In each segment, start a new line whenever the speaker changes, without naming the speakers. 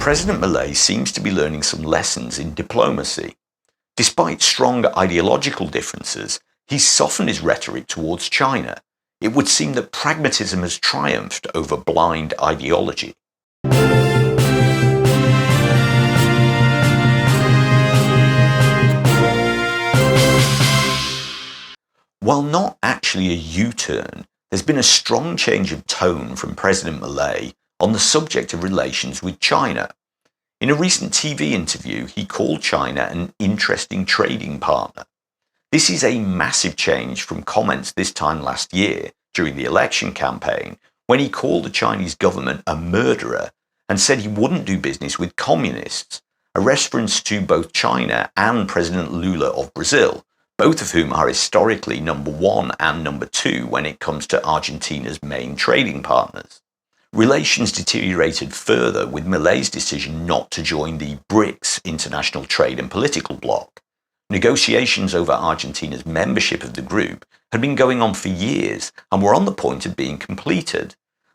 President Milei seems to be learning some lessons in diplomacy. Despite strong ideological differences, he's softened his rhetoric towards China. It would seem that pragmatism has triumphed over blind ideology. While not actually a U-turn, there's been a strong change of tone from President Milei on the subject of relations with China. In a recent TV interview, he called China an interesting trading partner. This is a massive change from comments this time last year during the election campaign when he called the Chinese government a murderer and said he wouldn't do business with communists, a reference to both China and President Lula of Brazil, both of whom are historically number one and number two when it comes to Argentina's main trading partners. Relations deteriorated further with Milei's decision not to join the BRICS international trade and political bloc. Negotiations over Argentina's membership of the group had been going on for years and were on the point of being completed.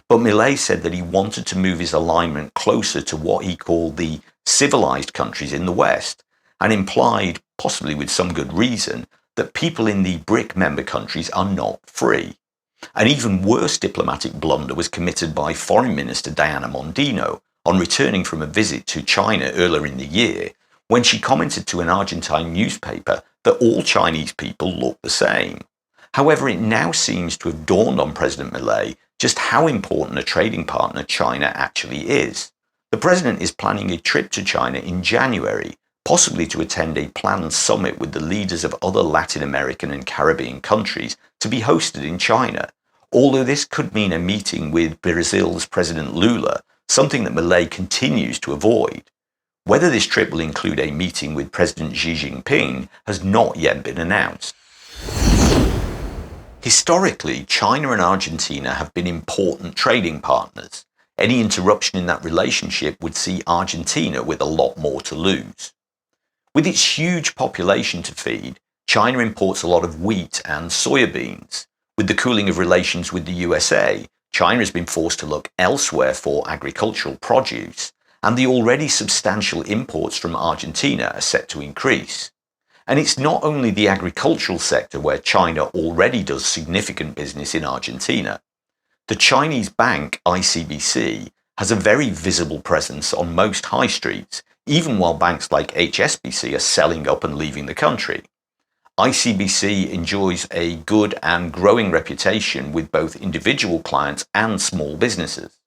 But Milei said that he wanted to move his alignment closer to what he called the civilized countries in the West, and implied, possibly with some good reason, that people in the BRIC member countries are not free. An even worse diplomatic blunder was committed by Foreign Minister Diana Mondino on returning from a visit to China earlier in the year, when she commented to an Argentine newspaper that all Chinese people look the same. However, it now seems to have dawned on President Milei just how important a trading partner China actually is. The president is planning a trip to China in January, possibly to attend a planned summit with the leaders of other Latin American and Caribbean countries to be hosted in China, although this could mean a meeting with Brazil's President Lula, something that Milei continues to avoid. Whether this trip will include a meeting with President Xi Jinping has not yet been announced. Historically, China and Argentina have been important trading partners. Any interruption in that relationship would see Argentina with a lot more to lose. With its huge population to feed, China imports a lot of wheat and soybeans. With the cooling of relations with the USA, China has been forced to look elsewhere for agricultural produce, and the already substantial imports from Argentina are set to increase. And it's not only the agricultural sector where China already does significant business in Argentina. The Chinese bank ICBC has a very visible presence on most high streets, even while banks like HSBC are selling up and leaving the country. ICBC enjoys a good and growing reputation with both individual clients and small businesses.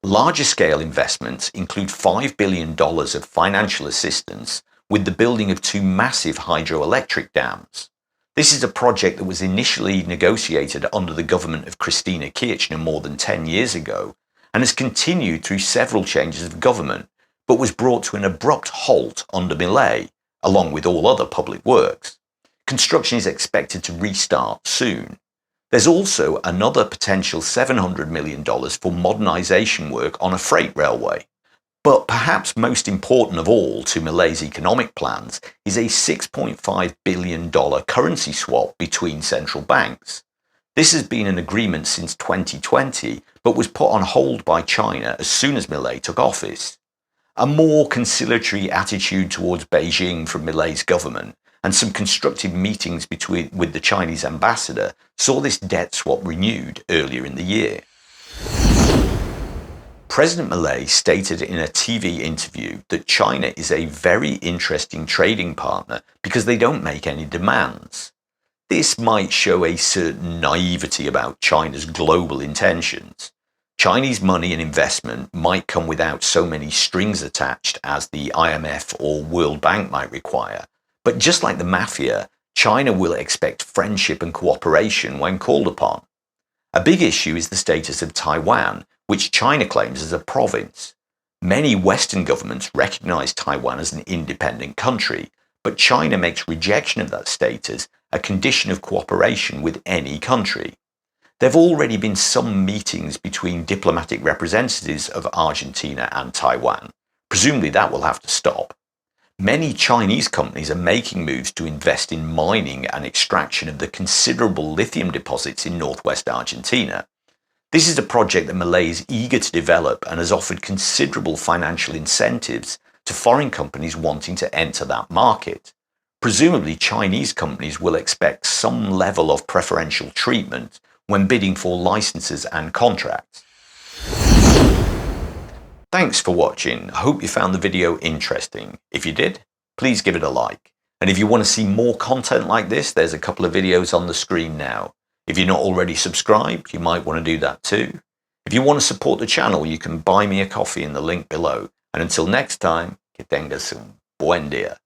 Larger scale investments include $5 billion of financial assistance with the building of two massive hydroelectric dams. This is a project that was initially negotiated under the government of Christina Kirchner more than 10 years ago and has continued through several changes of government, but was brought to an abrupt halt under Milei, along with all other public works. Construction is expected to restart soon. There's also another potential $700 million for modernization work on a freight railway. But perhaps most important of all to Milei's economic plans is a $6.5 billion currency swap between central banks. This has been an agreement since 2020, but was put on hold by China as soon as Milei took office. A more conciliatory attitude towards Beijing from Milei's government and some constructive meetings with the Chinese ambassador saw this debt swap renewed earlier in the year. President Milei stated in a TV interview that China is a very interesting trading partner because they don't make any demands. This might show a certain naivety about China's global intentions. Chinese money and investment might come without so many strings attached as the IMF or World Bank might require. But just like the mafia, China will expect friendship and cooperation when called upon. A big issue is the status of Taiwan, which China claims as a province. Many Western governments recognize Taiwan as an independent country, but China makes rejection of that status a condition of cooperation with any country. There have already been some meetings between diplomatic representatives of Argentina and Taiwan. Presumably that will have to stop. Many Chinese companies are making moves to invest in mining and extraction of the considerable lithium deposits in northwest Argentina. This is a project that Milei is eager to develop and has offered considerable financial incentives to foreign companies wanting to enter that market. Presumably, Chinese companies will expect some level of preferential treatment when bidding for licenses and contracts. Thanks for watching. I hope you found the video interesting. If you did, please give it a like. And if you want to see more content like this, there's a couple of videos on the screen now. If you're not already subscribed, you might want to do that too. If you want to support the channel, you can buy me a coffee in the link below. And until next time, que tengas un buen día.